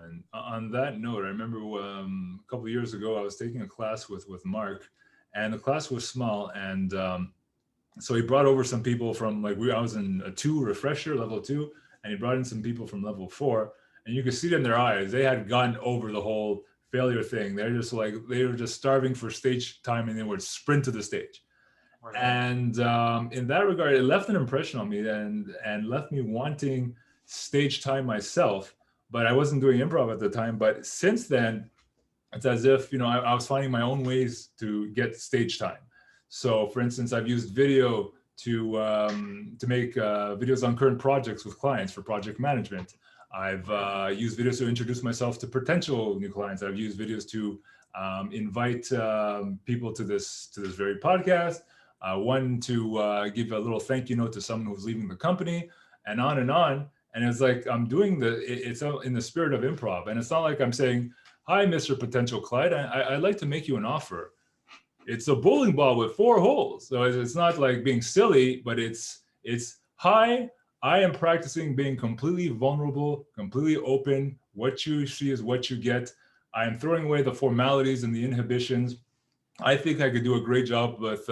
And on that note, I remember a couple of years ago, I was taking a class with Mark, and the class was small, and so he brought over some people from, I was in a 2 refresher, level 2, and he brought in some people from level 4, and you could see it in their eyes. They had gone over the whole failure thing. They were just starving for stage time, and they would sprint to the stage. Right. And in that regard, it left an impression on me, and left me wanting stage time myself. But I wasn't doing improv at the time. But since then, it's as if, I was finding my own ways to get stage time. So for instance, I've used video to make videos on current projects with clients for project management. I've used videos to introduce myself to potential new clients. I've used videos to invite people to this very podcast. One to give a little thank you note to someone who's leaving the company. and on and on. And it's like I'm doing it's in the spirit of improv, and it's not like I'm saying, "Hi, Mr. Potential Clyde, I'd like to make you an offer." It's a bowling ball with 4 holes, so it's not like being silly, but it's hi. I am practicing being completely vulnerable, completely open. What you see is what you get. I am throwing away the formalities and the inhibitions. I think I could do a great job with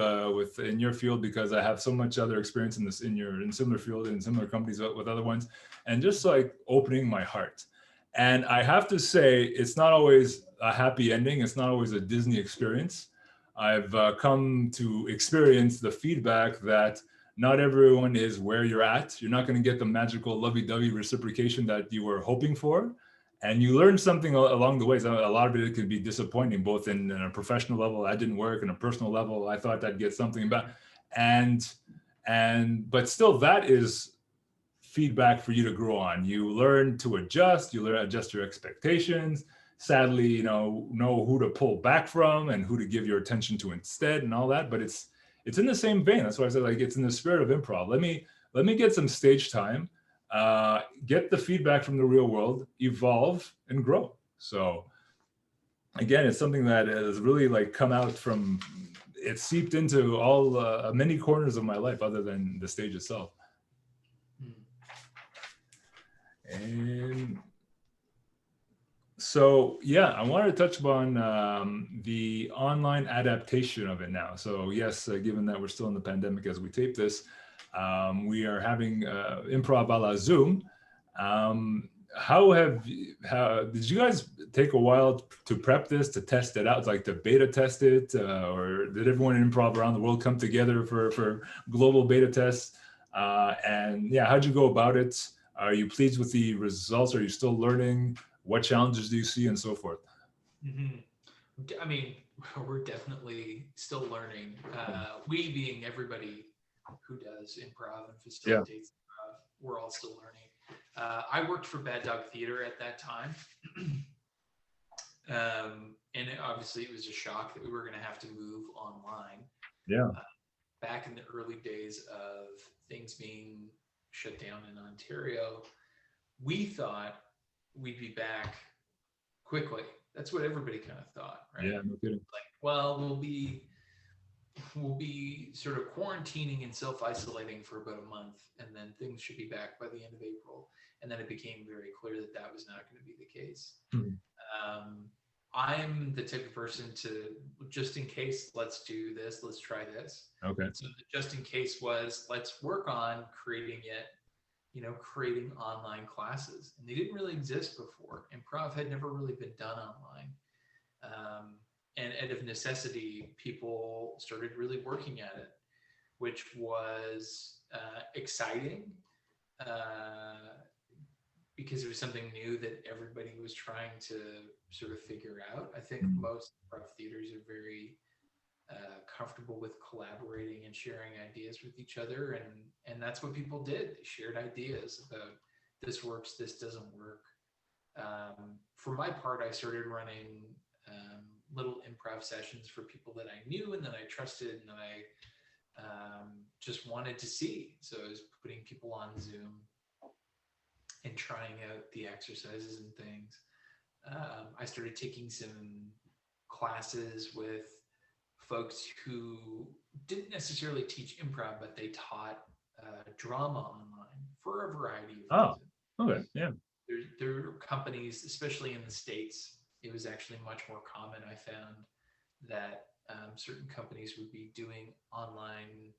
in your field because I have so much other experience in in similar field in similar companies with other ones, and just like opening my heart. And I have to say, it's not always a happy ending. It's not always a Disney experience. I've come to experience the feedback that not everyone is where you're at. You're not going to get the magical lovey-dovey reciprocation that you were hoping for, and you learn something along the way. So a lot of it can be disappointing, both in a professional level. That didn't work. In a personal level, I thought I'd get something back, and but still, that is feedback for you to grow on. You learn to adjust. You learn to adjust your expectations. Sadly, know who to pull back from and who to give your attention to instead, and all that. But it's in the same vein. That's why I said, like, it's in the spirit of improv. Let me get some stage time, get the feedback from the real world, evolve and grow. So again, it's something that has really like come out from, it seeped into all many corners of my life other than the stage itself. And so, yeah, I wanted to touch upon the online adaptation of it now. So yes, given that we're still in the pandemic as we tape this, we are having improv a la Zoom. How did you guys take a while to prep this, to test it out, like to beta test it, or did everyone in improv around the world come together for global beta tests? And yeah, how'd you go about it? Are you pleased with the results? Are you still learning? What challenges do you see, and so forth? Mm-hmm. I mean, we're definitely still learning. We being everybody who does improv and facilitates improv, we're all still learning. I worked for Bad Dog Theater at that time. And obviously it was a shock that we were going to have to move online. Yeah. Back in the early days of things being shut down in Ontario, we thought we'd be back quickly. That's what everybody kind of thought, right? Yeah, no kidding. Like, well, we'll be sort of quarantining and self-isolating for about a month, and then things should be back by the end of April. And then it became very clear that that was not going to be the case. I'm the type of person to, just in case, let's do this, let's try this. Okay. So the just in case was, let's work on creating it, creating online classes. And they didn't really exist before. Improv had never really been done online. And out of necessity, people started really working at it, which was exciting because it was something new that everybody was trying to sort of figure out. I think most improv theaters are very comfortable with collaborating and sharing ideas with each other, and that's what people did. They shared ideas about this works, this doesn't work. For my part, I started running little improv sessions for people that I knew and that I trusted and that I just wanted to see. So I was putting people on Zoom and trying out the exercises and things. I started taking some classes with folks who didn't necessarily teach improv, but they taught drama online for a variety of reasons. Okay, yeah. There are companies, especially in the States, it was actually much more common, I found, that certain companies would be doing online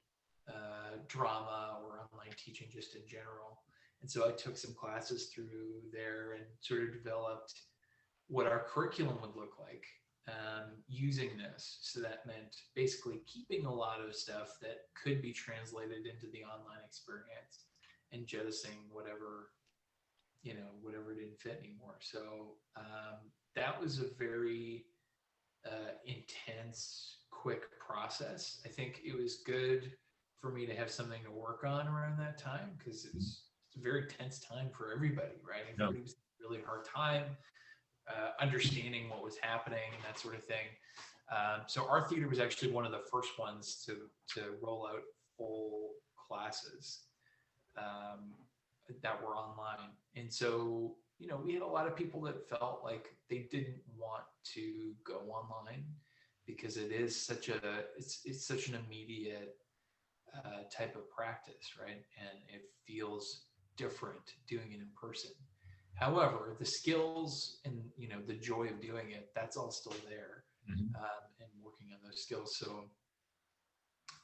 drama or online teaching just in general. And so I took some classes through there and sort of developed what our curriculum would look like using this. So that meant basically keeping a lot of stuff that could be translated into the online experience and jettisoning whatever didn't fit anymore. So that was a very intense, quick process. I think it was good for me to have something to work on around that time because it's a very tense time for everybody, right? Everybody was having a really hard time understanding what was happening and that sort of thing. So our theater was actually one of the first ones to roll out full classes. that were online. And so, we had a lot of people that felt like they didn't want to go online because it's such an immediate type of practice, right? And it feels different doing it in person. However, the skills and the joy of doing it, that's all still there, Mhm. and working on those skills.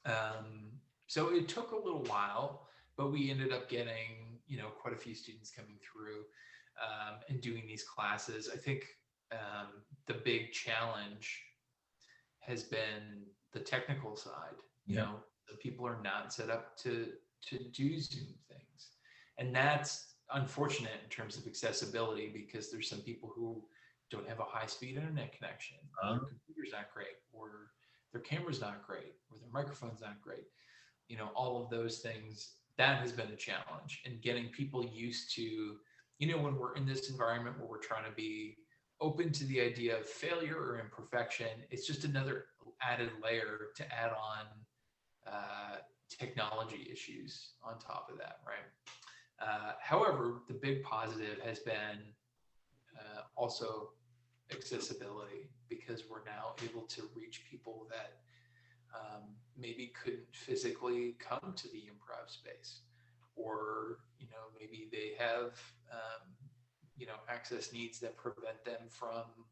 Um, so it took a little while, but we ended up getting quite a few students coming through, and doing these classes. I think the big challenge has been the technical side. Yeah. The people are not set up to do Zoom things, and that's unfortunate in terms of accessibility, because there's some people who don't have a high-speed internet connection, or their computer's not great, or their camera's not great, or their microphone's not great. All of those things, that has been a challenge, and getting people used to, when we're in this environment where we're trying to be open to the idea of failure or imperfection, it's just another added layer to add on technology issues on top of that, right? However, the big positive has been also accessibility, because we're now able to reach people that maybe couldn't physically come to the improv space, or maybe they have access needs that prevent them from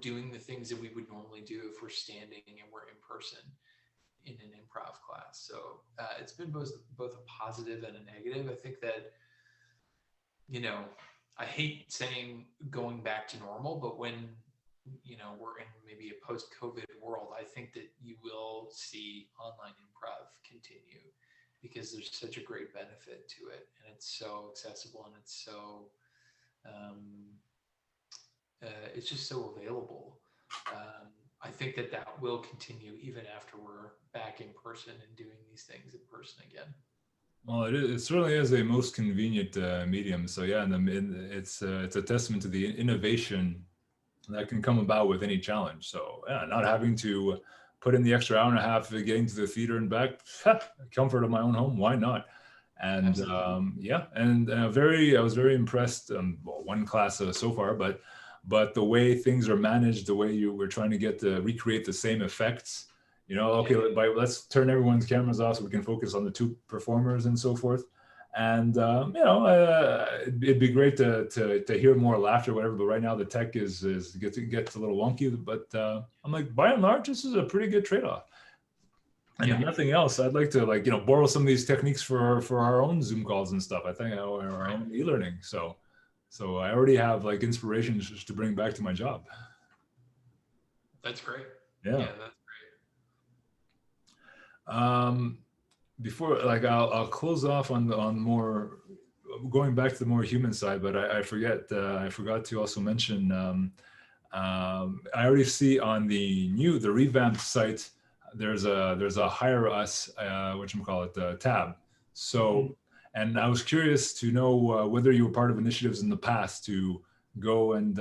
doing the things that we would normally do if we're standing and we're in person in an improv class. So it's been both a positive and a negative. I think that I hate saying going back to normal, but when we're in maybe a post-COVID world, I think that you will see online improv continue, because there's such a great benefit to it, and it's so accessible, and it's just so available. I think that will continue even after we're back in person and doing these things in person again. Well, it certainly is a most convenient medium. So yeah, and it's a testament to the innovation that can come about with any challenge. So yeah, not having to put in the extra hour and a half getting to the theater and back, comfort of my own home, why not? And yeah, and I was very impressed. Well, one class so far, but the way things are managed, the way you were trying to get to recreate the same effects. Okay, let's turn everyone's cameras off so we can focus on the two performers and so forth. And it'd be great to hear more laughter, whatever. But right now the tech gets a little wonky. But I'm like, by and large, this is a pretty good trade-off. And if nothing else, I'd like to borrow some of these techniques for our own Zoom calls and stuff. I think or our own e-learning. So I already have inspirations just to bring back to my job. That's great. Yeah, that's great. Before I'll close off on more going back to the more human side, but I forgot to also mention I already see on the revamped site there's a hire us tab. So and I was curious to know whether you were part of initiatives in the past to go and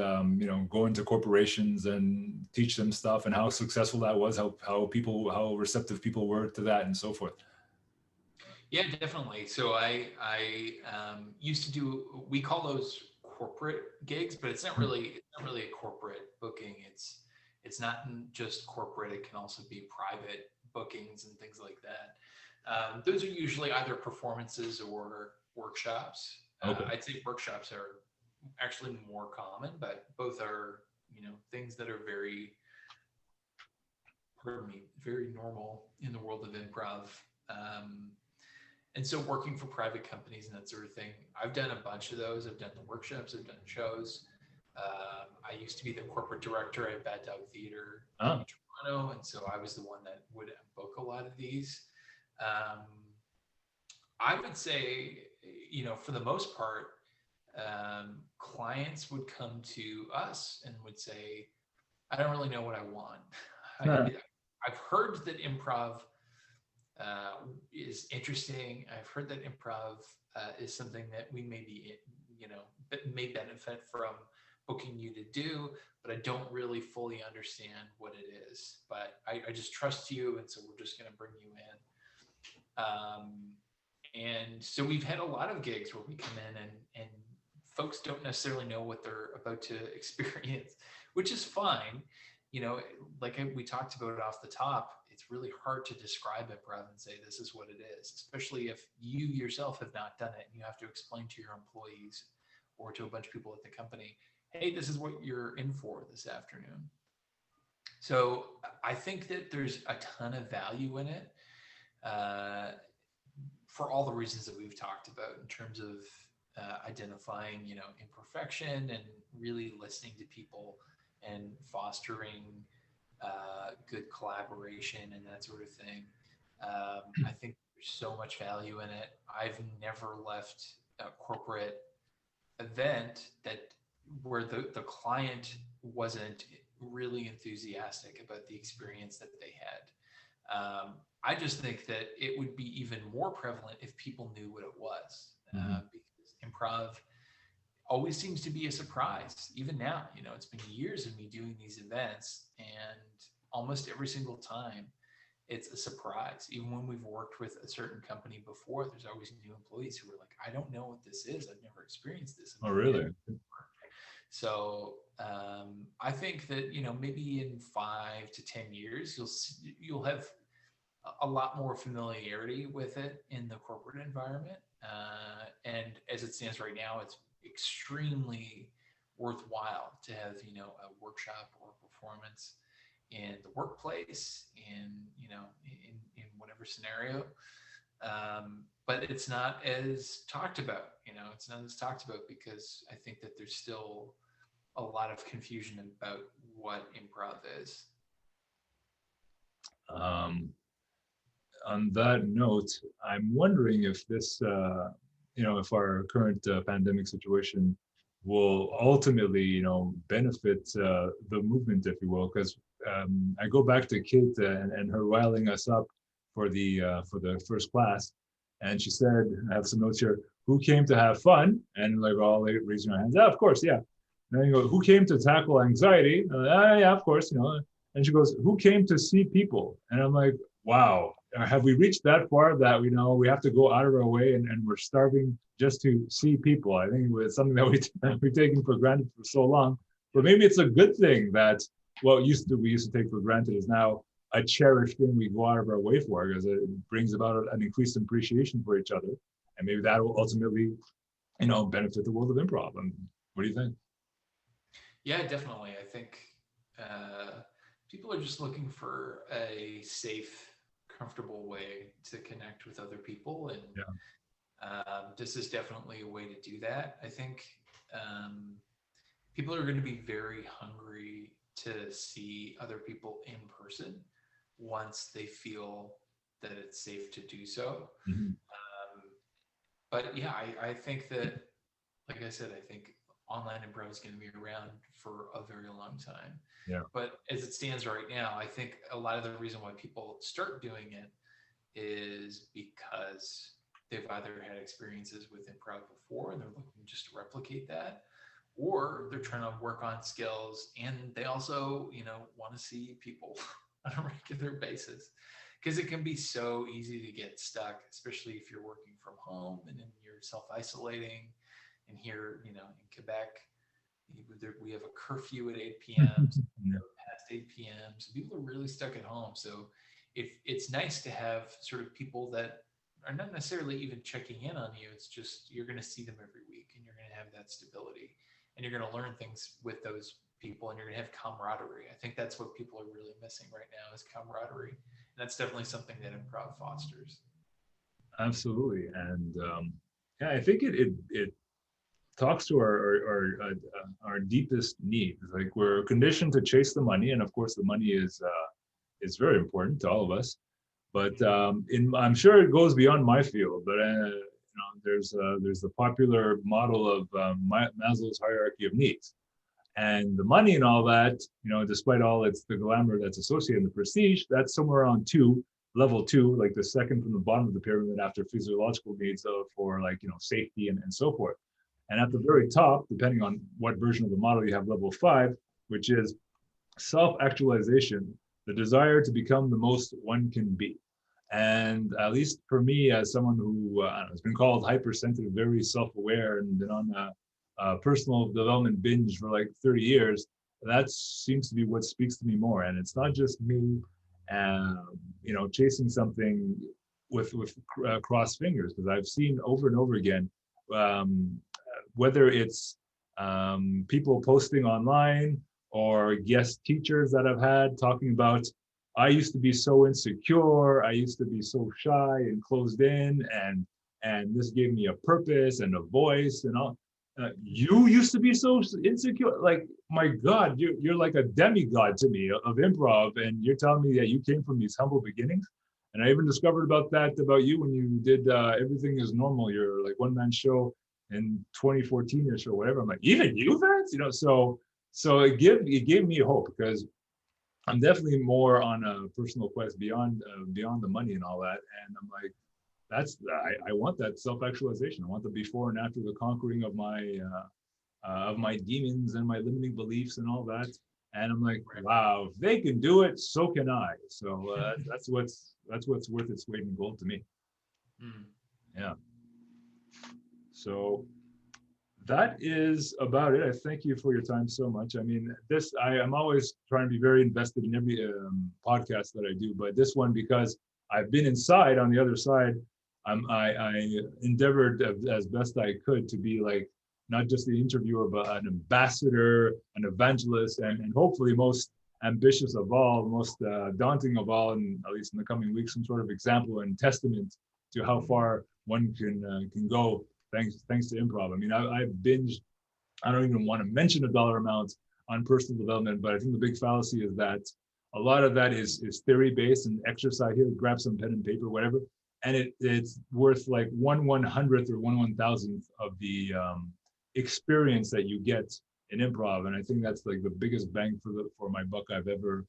go into corporations and teach them stuff, and how successful that was, how receptive people were to that, and so forth. Yeah, definitely. So I used to do, we call those corporate gigs, but it's not really a corporate booking. It's not just corporate. It can also be private bookings and things like that. Those are usually either performances or workshops. Okay. I'd say workshops are actually more common, but both are things that are very normal in the world of improv. And so working for private companies and that sort of thing, I've done a bunch of those. I've done the workshops, I've done shows. I used to be the corporate director at Bad Dog Theater in Toronto, and so I was the one that would book a lot of these. I would say, for the most part, clients would come to us and would say, I don't really know what I want. I've heard that improv is interesting. I've heard that improv is something that we may benefit from booking you to do, but I don't really fully understand what it is. But I just trust you, and so we're just going to bring you in. And so we've had a lot of gigs where we come in and folks don't necessarily know what they're about to experience, which is fine. You know, like we talked about off the top, it's really hard to describe improv and say this is what it is, especially if you yourself have not done it and you have to explain to your employees or to a bunch of people at the company, hey, this is what you're in for this afternoon. So I think that there's a ton of value in it. For all the reasons that we've talked about in terms of identifying, you know, imperfection and really listening to people and fostering good collaboration and that sort of thing. I think there's so much value in it. I've never left a corporate event that where the client wasn't really enthusiastic about the experience that they had. I just think that it would be even more prevalent if people knew what it was, because improv always seems to be a surprise. Even now, you know, it's been years of me doing these events, and almost every single time it's a surprise. Even when we've worked with a certain company before, there's always new employees who are like, I don't know what this is. I've never experienced this. Oh, really? So I think that, you know, maybe in 5 to 10 years, you'll have a lot more familiarity with it in the corporate environment. And as it stands right now, it's extremely worthwhile to have, you know, a workshop or performance in the workplace, in, you know, in whatever scenario. But it's not as talked about, you know, it's not as talked about because I think that there's still a lot of confusion about what improv is. On that note, I'm wondering if this, you know, if our current pandemic situation will ultimately, you know, benefit the movement, if you will, because I go back to Kate and her riling us up for the first class, and she said, I have some notes here, who came to have fun? And like all raising our hands, yeah, of course, yeah. And then you go, who came to tackle anxiety? Yeah, of course, you know. And she goes, who came to see people? And I'm like, wow, have we reached that far that we know we have to go out of our way and we're starving just to see people? I think it's something that we've taken for granted for so long. But maybe it's a good thing that what we used to take for granted is now a cherished thing we go out of our way for, because it brings about an increased appreciation for each other. And maybe that will ultimately, you know, benefit the world of improv. And what do you think? Yeah, definitely. I think people are just looking for a safe, comfortable way to connect with other people, and this is definitely a way to do that. I think people are going to be very hungry to see other people in person once they feel that it's safe to do so. But yeah, I think that, like I said, I think online improv is going to be around for a very long time. Yeah. But as it stands right now, I think a lot of the reason why people start doing it is because they've either had experiences with improv before and they're looking just to replicate that, or they're trying to work on skills, and they also, you know, want to see people on a regular basis, because it can be so easy to get stuck, especially if you're working from home and then you're self-isolating. And here, you know, in Quebec, we have a curfew at 8 p.m. So past 8 p.m. So people are really stuck at home. So if it's nice to have sort of people that are not necessarily even checking in on you, it's just you're going to see them every week and you're going to have that stability and you're going to learn things with those people and you're going to have camaraderie. I think that's what people are really missing right now is camaraderie. And that's definitely something that improv fosters. Absolutely. And yeah, I think it talks to our deepest needs. Like, we're conditioned to chase the money, and of course the money is very important to all of us. But I'm sure it goes beyond my field. But you know, there's the popular model of Maslow's hierarchy of needs, and the money and all that. You know, despite all the glamour that's associated with the prestige, that's somewhere around level 2, like the second from the bottom of the pyramid after physiological needs for, like, you know, safety and so forth. And at the very top, depending on what version of the model, you have level 5, which is self-actualization, the desire to become the most one can be. And at least for me, as someone who I don't know, has been called hypersensitive, very self-aware, and been on a personal development binge for like 30 years, that seems to be what speaks to me more. And it's not just me, chasing something with crossed fingers, because I've seen over and over again, um, whether it's people posting online or guest teachers that I've had talking about, I used to be so insecure, I used to be so shy and closed in, and this gave me a purpose and a voice and all. You used to be so insecure. Like, my God, you're like a demigod to me of improv, and you're telling me that you came from these humble beginnings. And I even discovered about you when you did Everything Is Normal, your like one-man show in 2014ish or whatever. I'm like, even you, Vance? So it gave me hope, because I'm definitely more on a personal quest beyond the money and all that. And I'm like, I want that self-actualization. I want the before and after the conquering of my demons and my limiting beliefs and all that. And I'm like, wow, if they can do it, so can I. So that's what's worth its weight in gold to me. Yeah. So that is about it. I thank you for your time so much. I mean, I'm always trying to be very invested in every podcast that I do, but this one, because I've been inside on the other side, I endeavored as best I could to be like not just the interviewer, but an ambassador, an evangelist, and hopefully most ambitious of all, most daunting of all, and at least in the coming weeks, some sort of example and testament to how far one can go thanks to improv. I mean, I've binged, I don't even want to mention a dollar amount on personal development, but I think the big fallacy is that a lot of that is theory based and exercise. Here, grab some pen and paper, whatever, and it's worth like 1/100th or 1/1000th of the experience that you get in improv. And I think that's like the biggest bang for my buck I've ever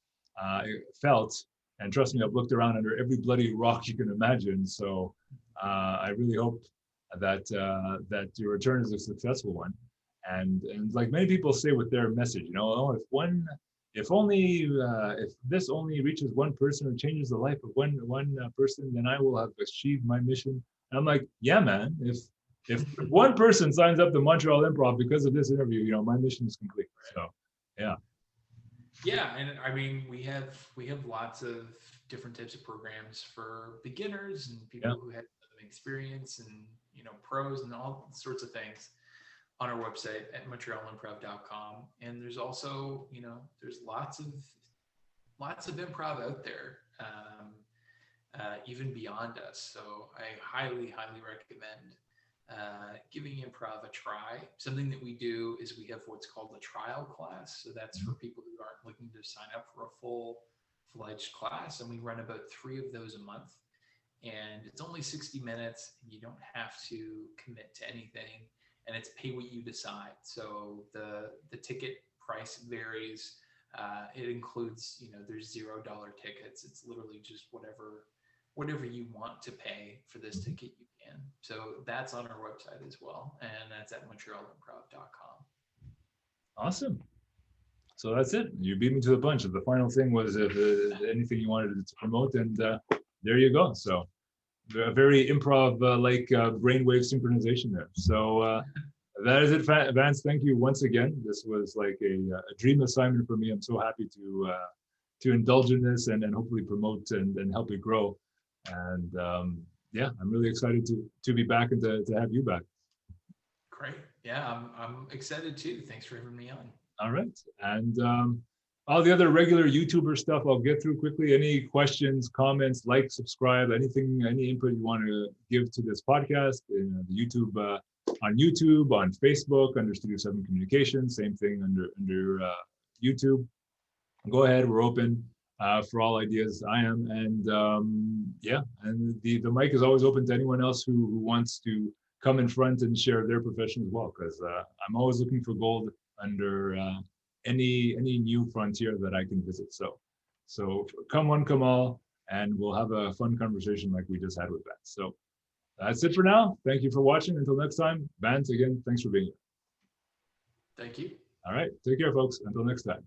felt. And trust me, I've looked around under every bloody rock you can imagine. So I really hope that your return is a successful one. And like many people say with their message, oh, if this only reaches one person or changes the life of one person, then I will have achieved my mission. And I'm like, yeah, man, if one person signs up to Montreal Improv because of this interview, my mission is complete. So yeah. Yeah, and I mean, we have lots of different types of programs for beginners and people who have experience, and pros and all sorts of things on our website at montrealimprov.com. And there's also there's lots of improv out there, even beyond us. So I highly recommend giving improv a try. Something that we do is we have what's called a trial class. So that's for people who aren't looking to sign up for a full-fledged class, and we run about 3 of those a month. And it's only 60 minutes, and you don't have to commit to anything, and it's pay what you decide. So the ticket price varies. It includes, there's $0 tickets. It's literally just whatever you want to pay for this ticket, you can. So that's on our website as well, and that's at montrealimprov.com. Awesome. So that's it. You beat me to the punch. The final thing was anything you wanted to promote, and there you go. So a very improv like brainwave synchronization there. So that is it, Vance. Thank you once again. This was like a dream assignment for me. I'm so happy to indulge in this and hopefully promote and help it grow. And yeah, I'm really excited to be back and to have you back. Great. Yeah, I'm excited too. Thanks for having me on. All right. And all the other regular YouTuber stuff I'll get through quickly. Any questions, comments, like, subscribe, anything, any input you want to give to this podcast, the YouTube, on YouTube, on Facebook, under Studio 7 Communications, same thing under YouTube. Go ahead, we're open for all ideas. I am, and yeah, and the mic is always open to anyone else who wants to come in front and share their profession as well, because I'm always looking for gold under any new frontier that I can visit. So come one, come all, and we'll have a fun conversation like we just had with Vance. So that's it for now. Thank you for watching. Until next time, Vance, again, thanks for being here. Thank you. All right, take care, folks. Until next time.